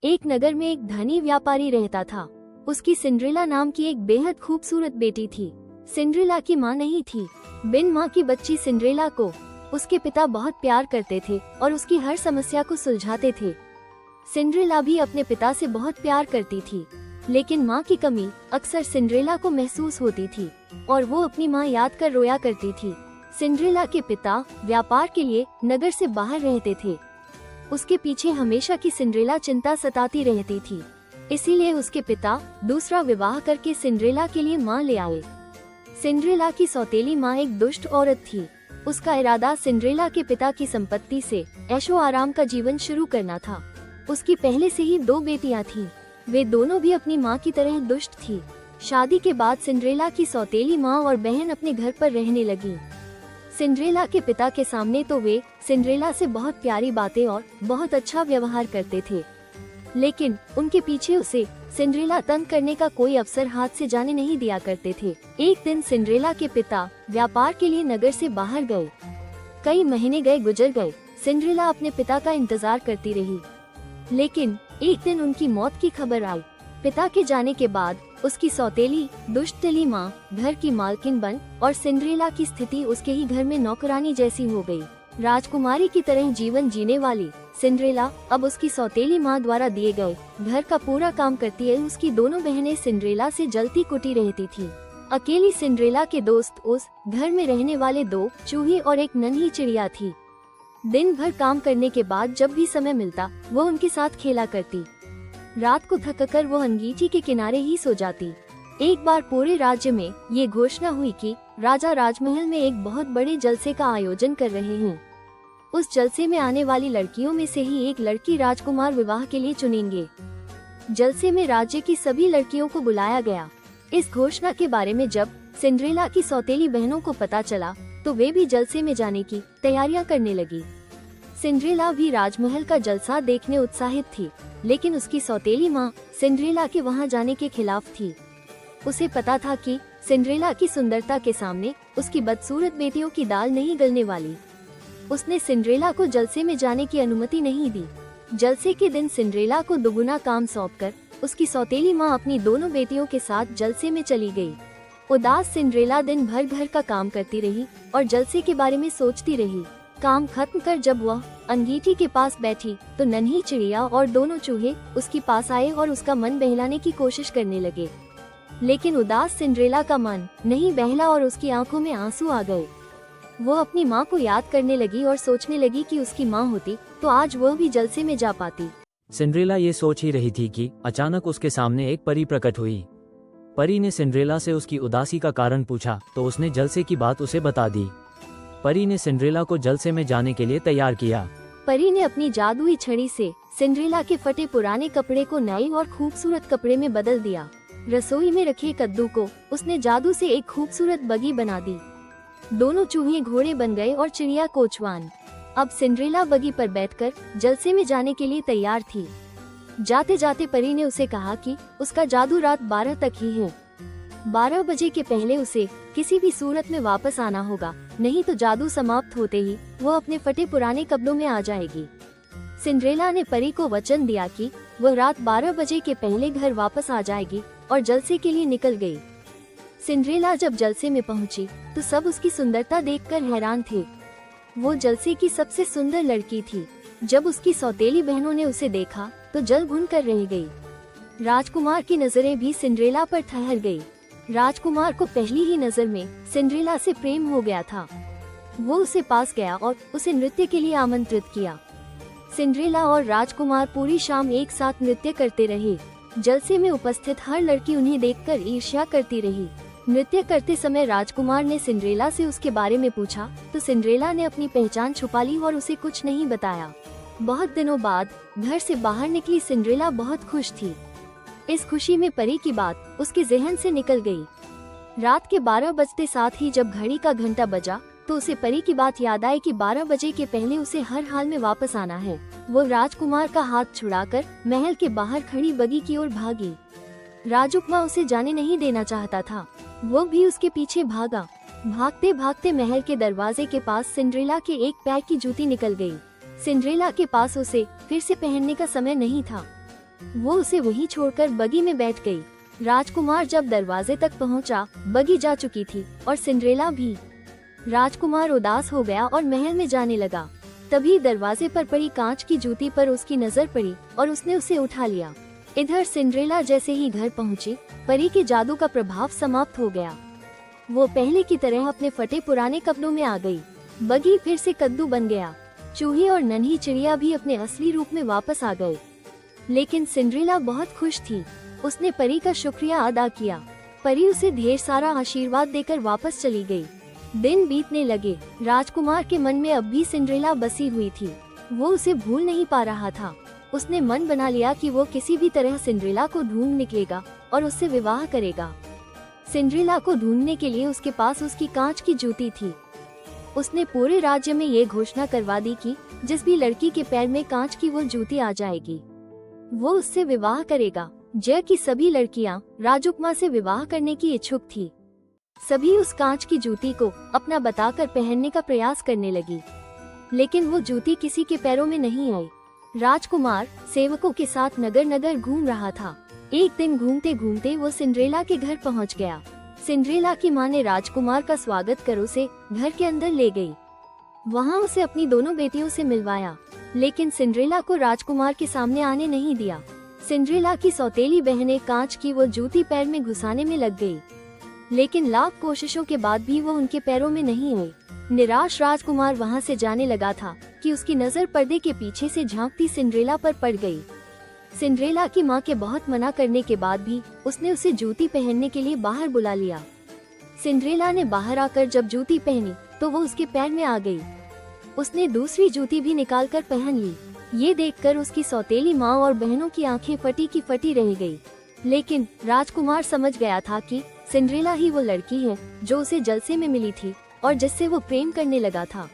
एक नगर में एक धनी व्यापारी रहता था। उसकी सिंड्रेला नाम की एक बेहद खूबसूरत बेटी थी। सिंड्रेला की माँ नहीं थी। बिन माँ की बच्ची सिंड्रेला को उसके पिता बहुत प्यार करते थे और उसकी हर समस्या को सुलझाते थे। सिंड्रेला भी अपने पिता से बहुत प्यार करती थी, लेकिन माँ की कमी अक्सर सिंड्रेला को महसूस होती थी और वो अपनी माँ याद कर रोया करती थी। सिंड्रेला के पिता व्यापार के लिए नगर से बाहर रहते थे। उसके पीछे हमेशा की सिंड्रेला चिंता सताती रहती थी, इसीलिए उसके पिता दूसरा विवाह करके सिंड्रेला के लिए माँ ले आए। सिंड्रेला की सौतेली माँ एक दुष्ट औरत थी। उसका इरादा सिंड्रेला के पिता की संपत्ति से ऐशो आराम का जीवन शुरू करना था। उसकी पहले से ही 2 बेटियां थीं। वे दोनों भी अपनी माँ की तरह दुष्ट थी। शादी के बाद सिंड्रेला की सौतेली माँ और बहन अपने घर पर रहने लगी। सिंड्रेला के पिता के सामने तो वे सिंड्रेला से बहुत प्यारी बातें और बहुत अच्छा व्यवहार करते थे, लेकिन उनके पीछे उसे सिंड्रेला तंग करने का कोई अवसर हाथ से जाने नहीं दिया करते थे। एक दिन सिंड्रेला के पिता व्यापार के लिए नगर से बाहर गए। कई महीने गुजर गए। सिंड्रेला अपने पिता का इंतजार करती रही, लेकिन एक दिन उनकी मौत की खबर आई। पिता के जाने के बाद उसकी सौतेली दुष्टली माँ घर की मालकिन बन और सिंड्रेला की स्थिति उसके ही घर में नौकरानी जैसी हो गई। राजकुमारी की तरह जीवन जीने वाली सिंड्रेला अब उसकी सौतेली माँ द्वारा दिए गए घर का पूरा काम करती है। उसकी दोनों बहनें सिंड्रेला से जलती कुटी रहती थी। अकेली सिंड्रेला के दोस्त उस घर में रहने वाले 2 चूहे और एक नन्ही चिड़िया थी। दिन भर काम करने के बाद जब भी समय मिलता वो उनके साथ खेला करती। रात को थककर वो अंगीठी के किनारे ही सो जाती। एक बार पूरे राज्य में ये घोषणा हुई कि राजा राजमहल में एक बहुत बड़े जलसे का आयोजन कर रहे हैं। उस जलसे में आने वाली लड़कियों में से ही एक लड़की राजकुमार विवाह के लिए चुनेंगे। जलसे में राज्य की सभी लड़कियों को बुलाया गया। इस घोषणा के बारे में जब सिंड्रेला की सौतेली बहनों को पता चला तो वे भी जलसे में जाने की तैयारियां करने लगी। सिंड्रेला भी राजमहल का जलसा देखने उत्साहित थी, लेकिन उसकी सौतेली माँ सिंड्रेला के वहाँ जाने के खिलाफ थी। उसे पता था कि सिंड्रेला की सुंदरता के सामने उसकी बदसूरत बेटियों की दाल नहीं गलने वाली। उसने सिंड्रेला को जलसे में जाने की अनुमति नहीं दी। जलसे के दिन सिंड्रेला को दुगुना काम सौंपकर उसकी सौतेली माँ अपनी दोनों बेटियों के साथ जलसे में चली गई। उदास सिंड्रेला दिन भर घर का काम करती रही और जलसे के बारे में सोचती रही। काम खत्म कर जब वह अंगीठी के पास बैठी तो नन्ही चिड़िया और दोनों चूहे उसके पास आए और उसका मन बहलाने की कोशिश करने लगे, लेकिन उदास सिंड्रेला का मन नहीं बहला और उसकी आंखों में आंसू आ गए। वो अपनी माँ को याद करने लगी और सोचने लगी कि उसकी माँ होती तो आज वह भी जलसे में जा पाती। सिंड्रेला ये सोच ही रही थी कि अचानक उसके सामने एक परी प्रकट हुई। परी ने सिंड्रेला से उसकी उदासी का कारण पूछा तो उसने जलसे की बात उसे बता दी। परी ने सिंड्रेला को जलसे में जाने के लिए तैयार किया। परी ने अपनी जादुई छड़ी से सिंड्रेला के फटे पुराने कपड़े को नए और खूबसूरत कपड़े में बदल दिया। रसोई में रखे कद्दू को उसने जादू से एक खूबसूरत बगी बना दी। दोनों चूहे घोड़े बन गए और चिड़िया कोचवान। अब सिंड्रेला बगी पर बैठकर जलसे में जाने के लिए तैयार थी। जाते जाते परी ने उसे कहा कि उसका जादू रात 12 तक ही है। 12 बजे के पहले उसे किसी भी सूरत में वापस आना होगा, नहीं तो जादू समाप्त होते ही वो अपने फटे पुराने कपड़ों में आ जाएगी। सिंड्रेला ने परी को वचन दिया कि वह रात 12 बजे के पहले घर वापस आ जाएगी और जलसे के लिए निकल गई। सिंड्रेला जब जलसे में पहुंची तो सब उसकी सुंदरता देखकर हैरान थे। वो जलसे की सबसे सुंदर लड़की थी। जब उसकी सौतेली बहनों ने उसे देखा तो जल भुन कर रह गई। राजकुमार की नजरें भी सिंड्रेला पर ठहर गई। राजकुमार को पहली ही नजर में सिंड्रेला से प्रेम हो गया था। वो उसे पास गया और उसे नृत्य के लिए आमंत्रित किया। सिंड्रेला और राजकुमार पूरी शाम एक साथ नृत्य करते रहे। जलसे में उपस्थित हर लड़की उन्हें देखकर ईर्ष्या करती रही। नृत्य करते समय राजकुमार ने सिंड्रेला से उसके बारे में पूछा तो सिंड्रेला ने अपनी पहचान छुपा ली और उसे कुछ नहीं बताया। बहुत दिनों बाद घर से बाहर निकली सिंड्रेला बहुत खुश थी। इस खुशी में परी की बात उसके जहन से निकल गई। रात के 12 बजते साथ ही जब घड़ी का घंटा बजा तो उसे परी की बात याद आई कि 12 बजे के पहले उसे हर हाल में वापस आना है। वो राजकुमार का हाथ छुड़ाकर महल के बाहर खड़ी बगी की ओर भागी। राजकुमार उसे जाने नहीं देना चाहता था। वो भी उसके पीछे भागा। भागते भागते महल के दरवाजे के पास सिंड्रेला के एक पैर की जूती निकल गई। सिंड्रेला के पास उसे फिर से पहनने का समय नहीं था। वो उसे वहीं छोड़कर बगी में बैठ गई। राजकुमार जब दरवाजे तक पहुंचा, बगी जा चुकी थी और सिंड्रेला भी। राजकुमार उदास हो गया और महल में जाने लगा। तभी दरवाजे पर पड़ी कांच की जूती पर उसकी नजर पड़ी और उसने उसे उठा लिया। इधर सिंड्रेला जैसे ही घर पहुंची, परी के जादू का प्रभाव समाप्त हो गया। वो पहले की तरह अपने फटे पुराने कपड़ों में आ गई। बगी फिर से कद्दू बन गया। चूहे और नन्ही चिड़िया भी अपने असली रूप में वापस आ गए। लेकिन सिंड्रेला बहुत खुश थी। उसने परी का शुक्रिया अदा किया। परी उसे ढेर सारा आशीर्वाद देकर वापस चली गई। दिन बीतने लगे। राजकुमार के मन में अब भी सिंड्रेला बसी हुई थी। वो उसे भूल नहीं पा रहा था। उसने मन बना लिया कि वो किसी भी तरह सिंड्रेला को ढूंढ निकलेगा और उससे विवाह करेगा। सिंड्रेला को ढूंढने के लिए उसके पास उसकी कांच की जूती थी। उसने पूरे राज्य में ये घोषणा करवा दी कि जिस भी लड़की के पैर में कांच की वो जूती आ जाएगी, वो उससे विवाह करेगा। जय की सभी लड़कियां राजकुमार से विवाह करने की इच्छुक थी। सभी उस कांच की जूती को अपना बताकर पहनने का प्रयास करने लगी, लेकिन वो जूती किसी के पैरों में नहीं आई। राजकुमार सेवकों के साथ नगर नगर घूम रहा था। एक दिन घूमते घूमते वो सिंड्रेला के घर पहुंच गया। सिंड्रेला की माँ ने राजकुमार का स्वागत कर उसे घर के अंदर ले गई। वहाँ उसे अपनी दोनों बेटियों से मिलवाया, लेकिन सिंड्रेला को राजकुमार के सामने आने नहीं दिया। सिंड्रेला की सौतेली बहनें कांच की वो जूती पैर में घुसाने में लग गई, लेकिन लाख कोशिशों के बाद भी वो उनके पैरों में नहीं आई। निराश राजकुमार वहाँ से जाने लगा था कि उसकी नजर पर्दे के पीछे से झांकती सिंड्रेला पर पड़ गई। सिंड्रेला की माँ के बहुत मना करने के बाद भी उसने उसे जूती पहनने के लिए बाहर बुला लिया। सिंड्रेला ने बाहर आकर जब जूती पहनी तो वो उसके पैर में आ गई। उसने दूसरी जूती भी निकालकर पहन ली। ये देखकर उसकी सौतेली माँ और बहनों की आंखें फटी की फटी रह गई। लेकिन राजकुमार समझ गया था कि सिंड्रेला ही वो लड़की है जो उसे जलसे में मिली थी और जिससे वो प्रेम करने लगा था।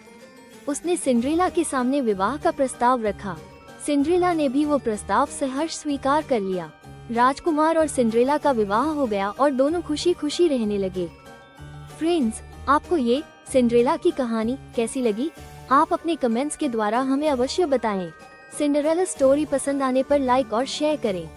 उसने सिंड्रेला के सामने विवाह का प्रस्ताव रखा। सिंड्रेला ने भी वो प्रस्ताव सहर्ष स्वीकार कर लिया। राजकुमार और सिंड्रेला का विवाह हो गया और दोनों खुशी खुशी रहने लगे। फ्रेंड्स, आपको ये सिंड्रेला की कहानी कैसी लगी? आप अपने कमेंट्स के द्वारा हमें अवश्य बताएं। सिंड्रेला स्टोरी पसंद आने पर लाइक और शेयर करें।